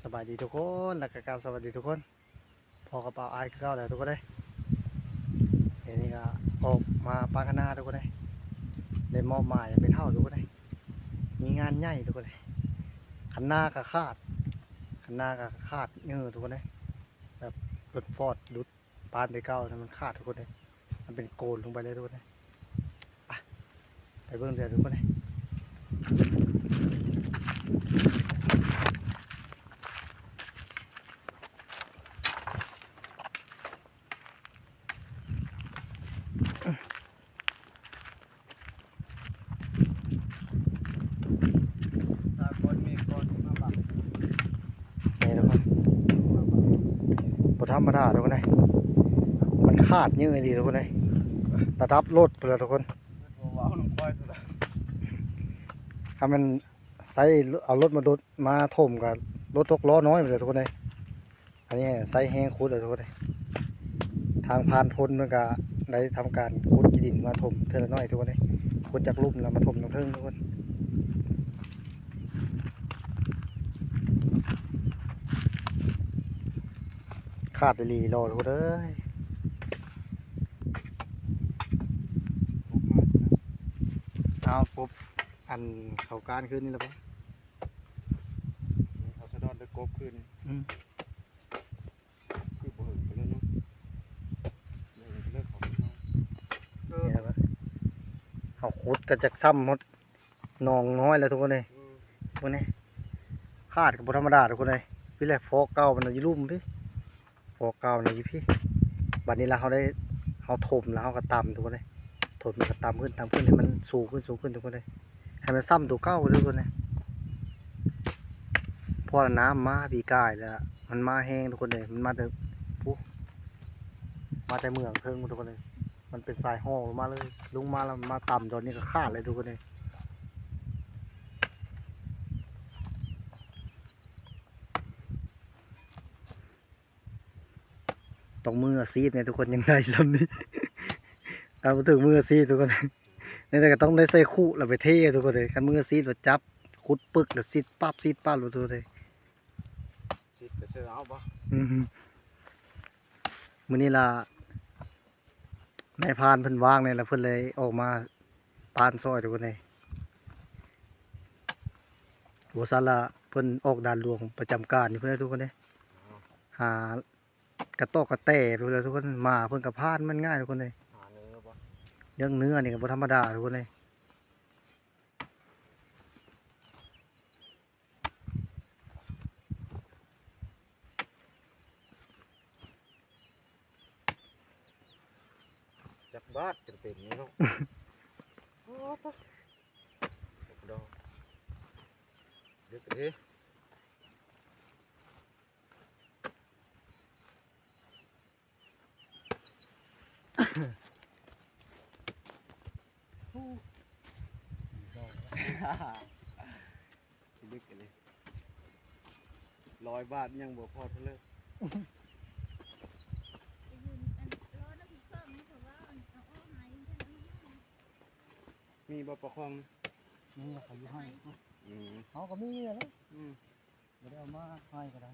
สบายดีทุกคนแล้วก็กล่าวสวัสดีทุกคนพอกระเป๋าอายก็แล้วทุกคนเลยเดี๋ยวนี้ก็ออกมาปาคณาทุกคนเลยได้มอบหมายเป็นเท่าทุกคนเลยมีงานใหญ่ทุกคนเลยขันหน้าก็คาดขันหน้าก็คาดเงือทุกคนเลยแบบรถฟอร์ดดุดปานไปเก้ามันคาดทุกคนเลยมันเป็นโกนลงไปเลยทุกคนเลยอ่ะไปเบิ่งเดี๋ยวทุกคนเลยนี่ทุกคนบทธรรมดาทุกคนเลยมันคาดเยอะดีทุกคนเลยระดับรถเลยทุกคนถ้ามันใส่เอารถมาดดมาถมกับรถทกล้อน้อยเลยทุกคนเลยอันนี้ใส่แห้งคุดเลยทุกคนเลยทางผ่านพ้นมันก็ได้ทำการขุดดินมาถมเท่าน้อยทุกคนเลยขุดจากลุ่มแล้วมาถมน้ำเพิ่งทุกคนขาดไปรีรอทุกคนเลยเอาปุ๊บอันเขาการขึ้นนี่แล้วปุ๊บเขาสะดอนได้กบขึ้นคือบ่เหินไปแล้วเนาะเลิกของเขา เนี่ยครับเขาขุดกระจักซ้ำหมดหนองน้อยแล้วทุกคนเลยพวกนี้ขาดกับบธรรมดาทุกคนเลยพี่แรกฟอกเก่ามันอยู่ลุ่มพี่ฟอกเก่ามันอยู่พี่บัดนี้เราเขาได้เขาถมแล้วเขาก็ตำทุกคนเลยถมมันก็ตำขึ้นให้มันสูงขึ้นทุกคนเลยให้มันซ้ำตัวเก่าทุกคนเลยเพราะน้ำมาปีกายแล้วมันมาแห้งทุกคนเลยมันมาแต่ปุ๊มาแต่เมืองเทิงทุกคนเลยมันเป็นสายห่อมาเลยลงมาแล้วมาต่ำตอนนี้ก็ขาดเลยทุกคนเลยต้องมืออาชีพเนี่ยทุกคนยังไงซ้ำนี้ เอาถึงมืออาชีพทุกคนนี่แต่ก็ต้องได้ใส่คู่เราไปเททุกคนเลยคันมืออาชีพเราจับคุดปึกแล้วซีดปั๊บทุกคนเลย สิไปเสื้อเอาบ่ มื้อนี้ล่ะนายพรานเพิ่นว่างเนี่ยแล้วเพิ่นเลยออกมาปานซอยทุกคนเลยหัวซันละเพิ่นออกด่านหลวงประจำการอยู่เพิ่นเลยทุกคนเลยหากระตอกกระแตทุกคนเลยทุกคนมาเพิ่นกับพานมันง่ายทุกคนเลย หาเนื้อบ่ เรื่องเนื้อนี่ก็บ่ธรรมดาทุกคนเลยจักบาทจะเป็นนี่เนาะโอ้ตะดอกเด็กเด้เด็กเลย100 บาทยังบ่พอเท่าเลยมีบ่ประคอง นี่เขาอยู่ให้ เขา ก็มีเลย อืม บ่ได้เอามาให้ก็ได้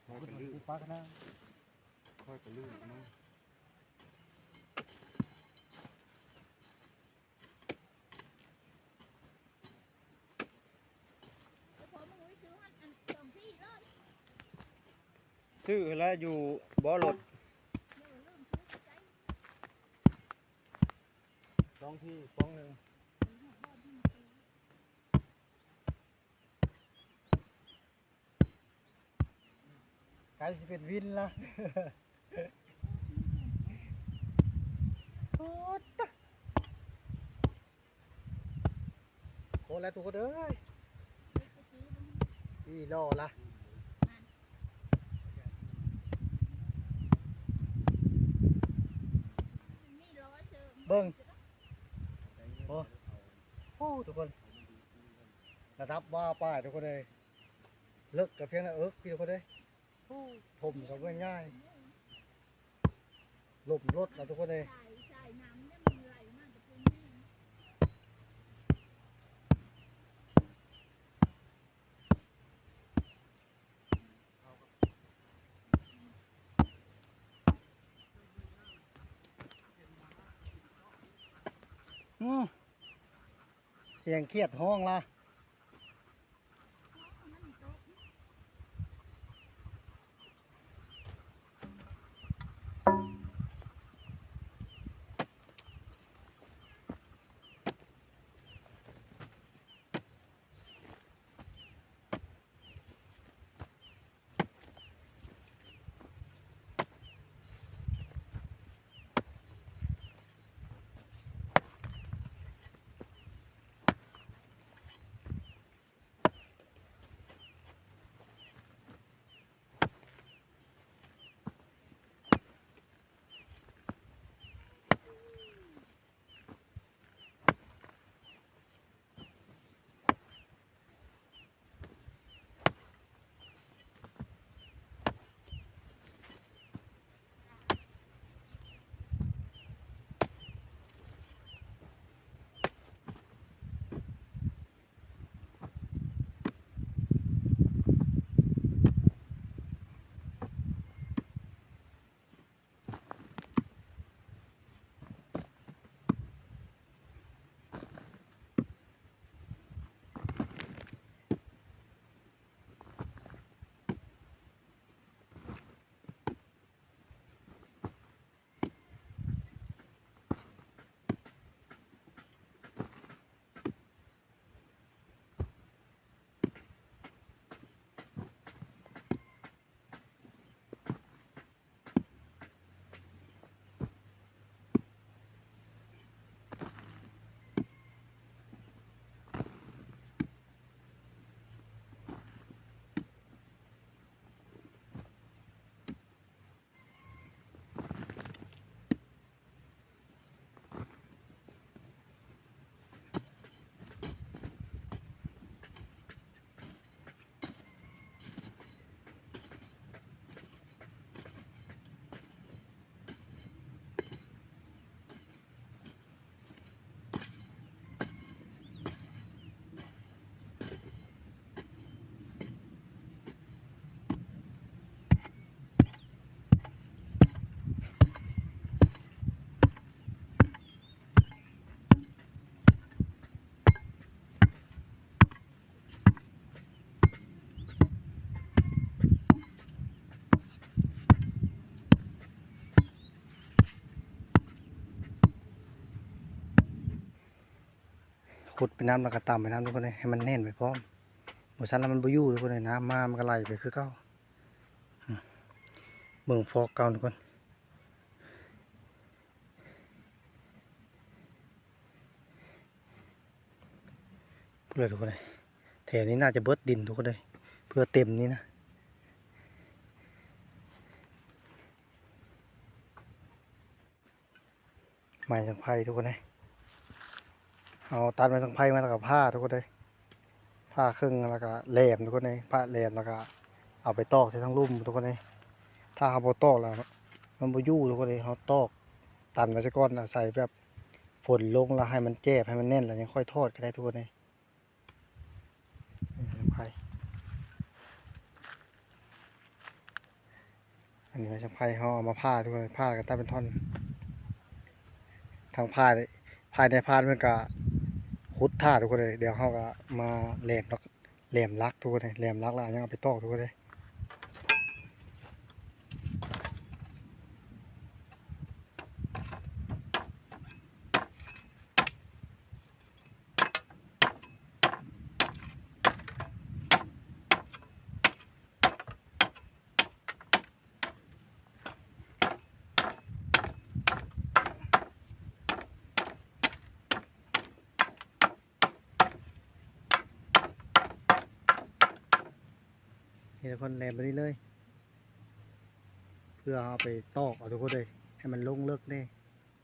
ค่อยไปลื่น ปากนะ ค่อยไปลื่นเอามาซื้อแล้วอยู่บ่อรถ2 ที่ป้องหนึ่ง ไกลสิเป็นวินละโคตรแล้วทุกคนเอ้ยอีรอละเบิ้งโอ้ทุกคนระดับว่าป้ายทุกคนเลยเลิกกับเพียงแต่พี่ทุกคนเลยถมกับง่ายๆหลบรถเราทุกคนเลย เสียงเครียดห้องละขุดไปน้ำแล้วก็ต่ำไปน้ำทุกคนเลยให้มันแน่นไปพร้อมหมดชั้นแล้วมันบ่อยู่ทุกคนเลยน้ำมามันก็ไหลไปคือเก่าเบิ่งฟอกเก่าทุกคนพูดเลยทุกคนเลยแถวนี้น่าจะเบิดดินทุกคนเลยเพื่อเต็มนี้นะไม้สังไพ่ทุกคนเลยเอาตัดไม้สังไพ่มาแล้วก็ผ้าทุกคนเลยผ้าครึ่งแล้วก็แหลมทุกคนเลยผ้าแหลมแล้วก็เอาไปตอกใส่ทั้งลุ่มทุกคนเลยถ้าเขาบ่ตอกแล้วมันบ่อยู่ทุกคนเลยเขาตอกตันไว้ซะก่อนใส่แบบฝนลงแล้วให้มันแจ่บให้มันแน่นแล้วยังค่อยทอดก็ได้ทุกคนเลยไพ่อันนี้ไม้สังไพ่เขาเอามาผ้าทุกคนผ้ากันตั้งเป็นท่อนทางผ้าภายในผ้ามันก็คุดท่าทุกคนเลยเดี๋ยวเขาก็มาแหลมลักทุกคนเลยแหลมลักแล้วยังเอาไปตอกทุกคนเลยนี่ทุกคนแหลมไปนี่เลยเพื่อเอาไปตอกเอาทุกคนเลยให้มันลงเลิกได้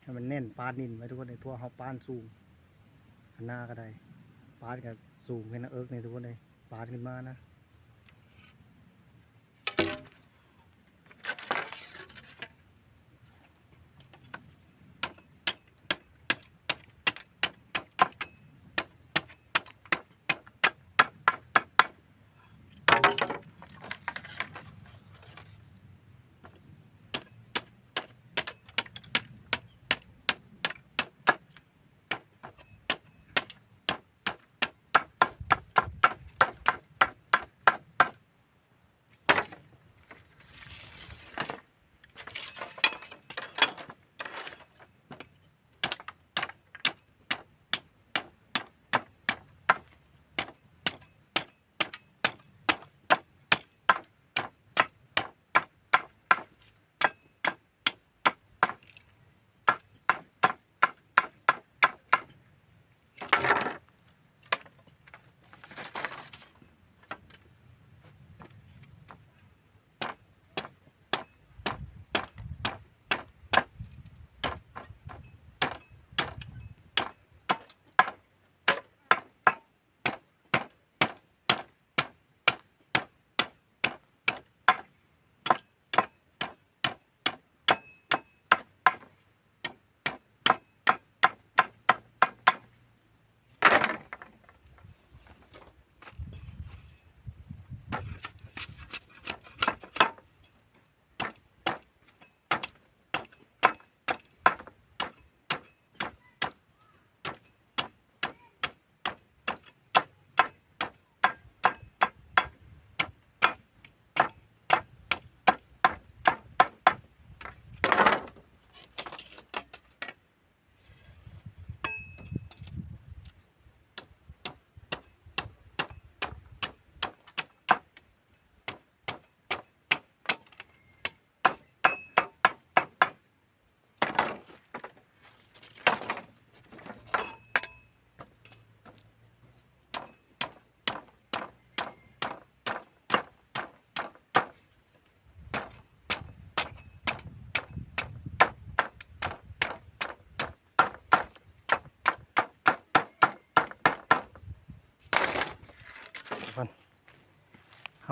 ให้มันแน่นปานนินไว้ทุกคนเลยทั่วเขาปานสูงหน้าก็ได้ปานกับสูงแค่นั้นเนี่ยทุกคนเลยปานขึ้นมานะ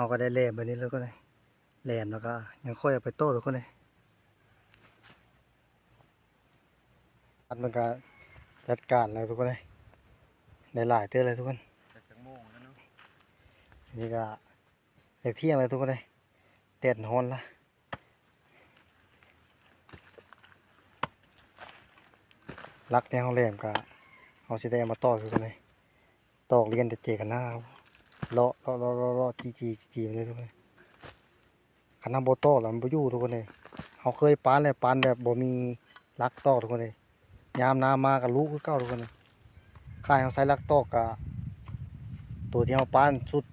เขาก็ได้แหลมแบบนี้แล้วก็เลยแหลมแล้วก็ยังค่อยเอาไปโต้แล้วก็เลยมันก็จัดการเลยทุกคนเลยได้หลายเตื้อเลยทุกคน จังโมงแล้วเนาะ นี่ก็เด็กเที่ยงเลยทุกคนเลยเต็ดฮอนละรักในห้องแรมก็เอาสิได้เอามาต่อทุกคนเลยตอกเรียนแต่เจกันหน้าเลาะจีไปเลยทุกคนเลยคันน้ำโบโต้แล้วมันบ่อยู่ทุกคนเลยเขาเคยปานเลยปานแบบบ่มีรักต่อทุกคนเลยยามน้ำมากับลูกคือเก่าทุกคนเลยข้ายเขาใส่รักต่อกับตัวที่เขาปานสุด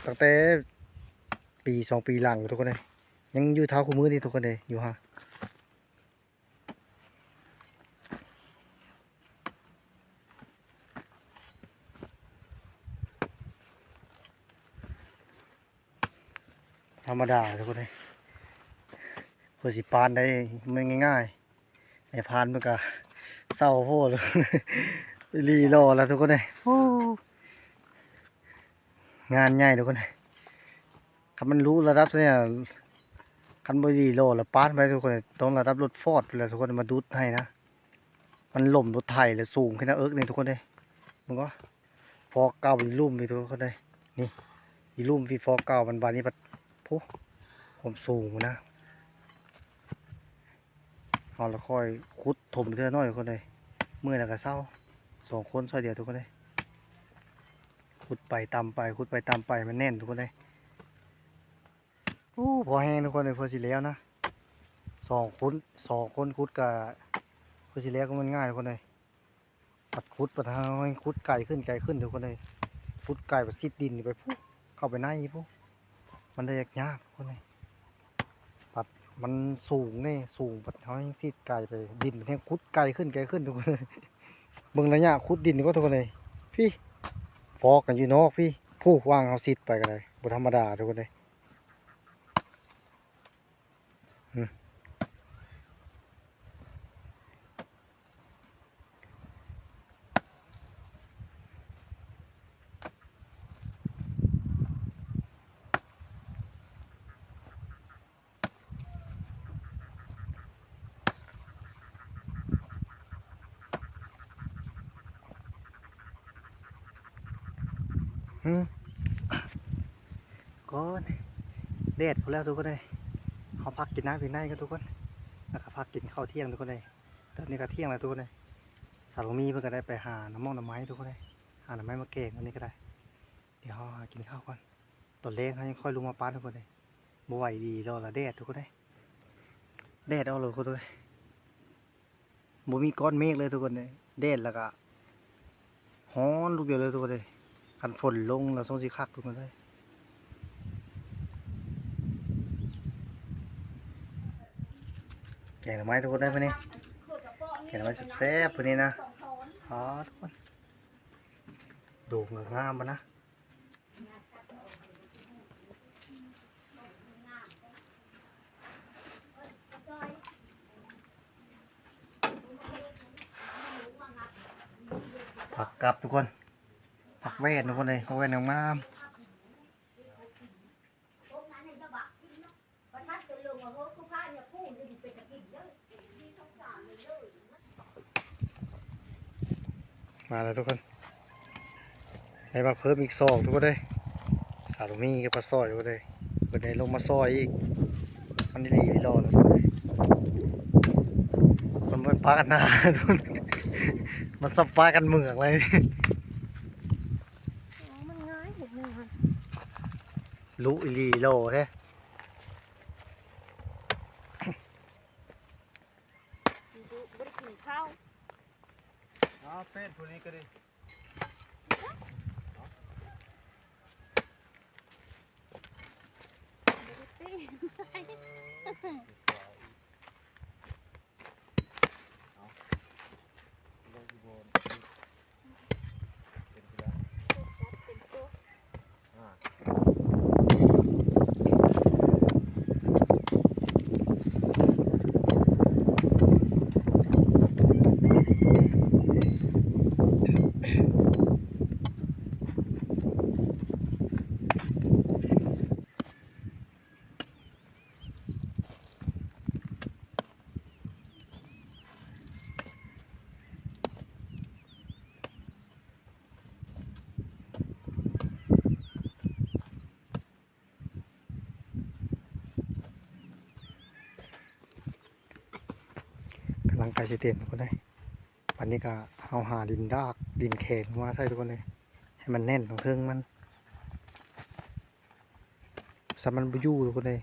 ตั้งแต่ปี2 ปีหลังทุกคนเลยยังอยู่เท้าคู่มือนี่ทุกคนเลยอยู่ฮะธรรมดาทุกคนเลยเพื่อสิปานได้ไม่ง่ายๆไอ้พานมันก็เศร้าโพดเลย รีรอแล้วทุกคนเลยโอ้งานใหญ่ทุกคนเลยคันมันรู้ระดับเนี่ยคันบรีโลแล้วปานไปทุกคนเลยต้องระดับรถฟอร์ดเลยทุกคนมาดูดให้นะมันหล่มรถไถเลยสูงขึ้นนะนี่ทุกคนเลยมึงก็ฟอกเก่าอีลุ่มไปทุกคนเลยนี่อีลุ่มฟีฟอกเก่ามันบานนี้ปัดผู้ผมสูงนะเอาแล้วค่อยคุดถมเท่าน้อยทุกคนเลยเมื่อแล้วก็เศร้า2 คนซอยเดียวทุกคนเลยขุดไปตามไปขุดไปตามไปมันแน่นทุกคนเลยโอ้พอแห้งทุกคนเลยพอสิแล้วนะ2 คนขุดกับพอสิแล้วก็มันง่ายทุกคนเลยปัดขุดปัดทางขุดไก่ขึ้นทุกคนเลยขุดไก่ปัดซิดดินไปปุ๊บเข้าไปในปุ๊บมันได้ยากทุกคนเลยปัดมันสูงนี่สูงปัดเขาซิดไก่ไปดินแห้งขุดไก่ขึ้นทุกคนเลยเบิ่งระยะขุดดินก็ทุกคนเลยพี่ฟอกกันอยู่นอกพี่ผู้ว่างเอาซิดไปกันเลยบุธรรมดาทุกคนเลยก่อนแดดพอแล้วทุกคนเลยเขาพักกินน้ำกินได้กันทุกคนแล้วก็พักกินข้าวเที่ยงทุกคนเลยตอนนี้ก็เที่ยงแล้วทุกคนเลยสาวมีเพื่อนก็ได้ไปหาน้ำมองน้ำไม้ทุกคนเลยหาน้ำไม้มาเก่งอันนี้ก็ได้เดี๋ยวหากินข้าวก่อนตอนเล่นเขายังค่อยลงมาปานทุกคนเลยบ่ไหวดีรอละแดดทุกคนเลยแดดเอาเลยทุกคนเลยบ่มีก้อนเมฆเลยทุกคนเลยแดดแล้วก็ฮ้อนลูกเดียวเลยทุกคนเลยคันฝนลงแล้วส่งสีคักทุกคนเลยแกงหน่อไม้ทุกคนได้ไหมเนี่ยแกงหน่อไม้แซ่บๆพวกนี้นะอ๋อทุกคนดูงามปะนะผักกลับทุกคนผักแว่นทุกคนเลยผักแว่นงามมาแล้วทุกคนได้มาเพิ่มอีก2ทุกคนเลยสาลูมีกับปลาซอยทุกคนเลยเปิดได้ลงมาซอยอีกมันดีๆรอแล้วทุกคนเลยมันไปปลากันนาทุกคนมันสับปลากันเมืองเลยมันง่ายผมเลยค่ะ ลุอีลีโลแท้ ดูบริกินข้าว เอาเป็ดพวกนี้ก็ดี บริตี ลงที่บนเป็นที่แล้ว เป็นตัว อ่า ไก่สิเต็มทุกคนเลยวันนี้ก็เอาหาดินดากดินแข็งมาใส่ทุกคนเลยให้มันแน่นของเครื่องมันสมันบุยูทุกคนเลย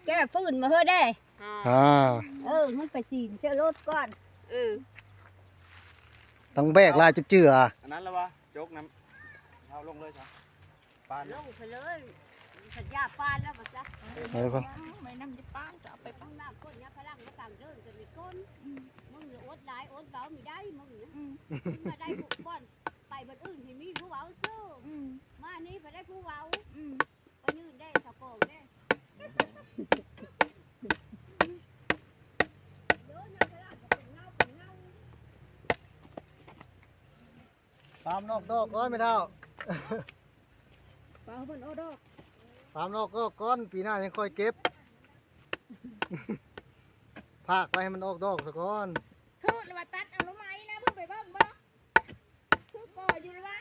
แกฟื้นมาเฮ้อได้ อ่า มันไปสีนเชื่อรถก่อน ต้องแบกลายจุบเจือ อันนั้นแล้ววะโจกน้ำเอาลงเลยจ้ะปาน ลงไปเลยสัญญาปานแล้วมาจ้ะ เอาทุกคน ไม่น้ำจะปานจะเอาไปปั้งน้ำก้นเนี่ยพลังมาต่างเดินกันในก้นมึงเหลืออดหลายอดเบาไม่ได้มึงมาได้ผู้ก้อนไปบนอื่นที่มีผู้เบาสู้มานี่ไปได้ผู้เบาไปยืนได้สะโพกได้เดินเนี่ยพลังก็เป็นเงา ตามนอกดอกก้อนไม่เท่า เบาบนโอดอก ตามนอกดอกก้อนปีหน้ายังค่อยเก็บ ภาคไปให้มันออกดอกซะก่อน คือเราตัดเอาหน่อไม้นะเพิ่งไปเบิ่งบ่คือก่ออยู่เลยวะ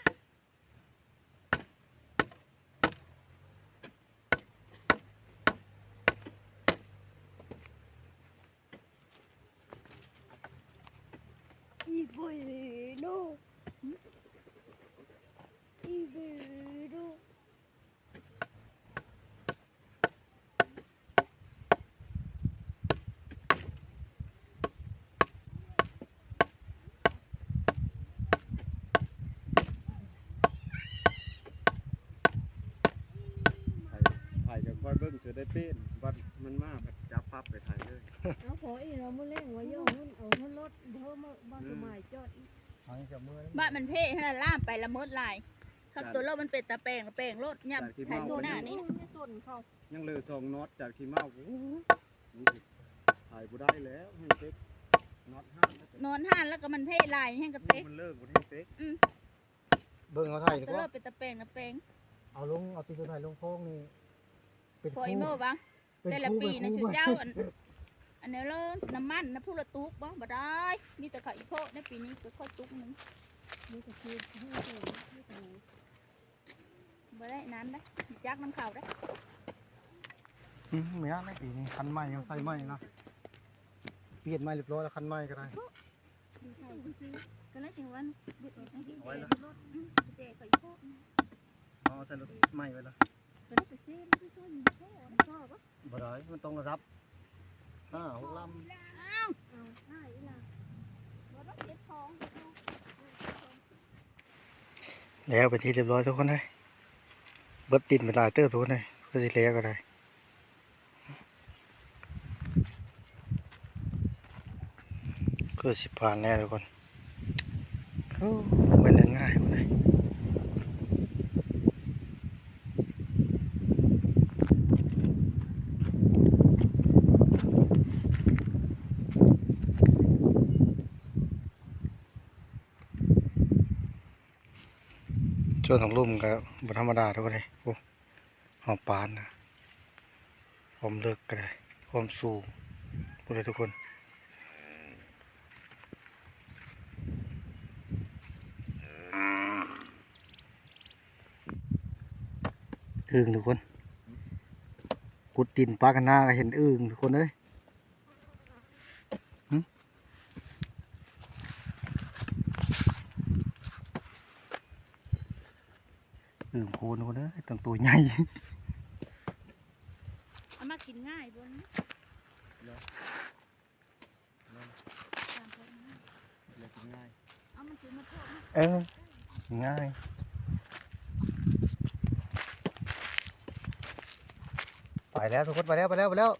E bueno. E bueno. ถ่ายกับคอยเบิ้งเสือได้เป็นบัดมันมากจับพับไปถ่ายเลย เอาขออีเราเมื่อแรงว่าโยงเอาทั้งรถเพิ่มบ้านสมัยจอด เอาให้จับมือ บ้านมันเพ่ให้ล่ามไปละเมิดลายครับตัวรถมันเป็นตะแปลงรถยับไถโน่นหน้านี่ ไม่ส่วนเขา ยังเหลือสองน็อตจากที่เมาโอ้โหนี่ถ่ายบ่ได้แล้วให้เต็กน็อตห้ามแล้ว นอนห่านแล้วก็มันเพ่ลายแห้งกระเตก มันเลิกบ่ให้เต็ก เบิ่งเอาไทยดี ตัว ก ร ว่า ถเป็นตะแปลง เอาลงเอาตีตัวไทยลงโค้งนี่เป็น พออีโม่บ้างแต่ละปีนะชุดเจ้าอันนี้เลยน้ำมันนะพูดละตุกบ้างบ่ได้มีแต่ข้าวอีโพในปีนี้ก็ข้าวตุกนึง นี่ก็คือให้เกิดที่ตรงนี้ บ่ได้นั้นได้จักน้ำข่าวได้ ไม่ยากไม่ปีนี้คันใหม่ยังใส่ใหม่นะเปลี่ยนใหม่เรียบร้อยแล้วคันใหม่ก็ได้ ดีใจก็เลยถึงวันเด็กๆให้ดี เอาไว้ละ รถเจ๊ข้าวอีโพ เอาใส่รถใหม่ไว้ละ ก็ได้ไปเจ๊ที่ต้นแค่ชอบ บ่ได้มันต้องระดับ5-6 ลำ อ้าว เอาให้อีหล่ะ บ่ต้องเก็บของ แล้วไปที่เรียบร้อยทุกคนเลยเบิดติดไปหลายเติบทุกคนเลยเพื่อสิเลี้ยก็ได้ก็สิผ่านแน่ทุกคนโอ้เป็นเรื่องง่ายทุกคนเลยช่วงของลุ่มกับบธรรมดาทุกคนเลยโอ้หอบปานนะความเลิกก็ได้ความสูงพวกเลยทุกคนอึ่งทุกคนขุดดินปลากันหน้าก็เห็นอึ่งทุกคนเลยอึ่งโคนทุกคนเลยตั้งตัวใหญ่ เอามากินง่ายบน เลิกง่าย เอามากินมาทอด ง่ายไปแล้วทุกคนไปแล้ว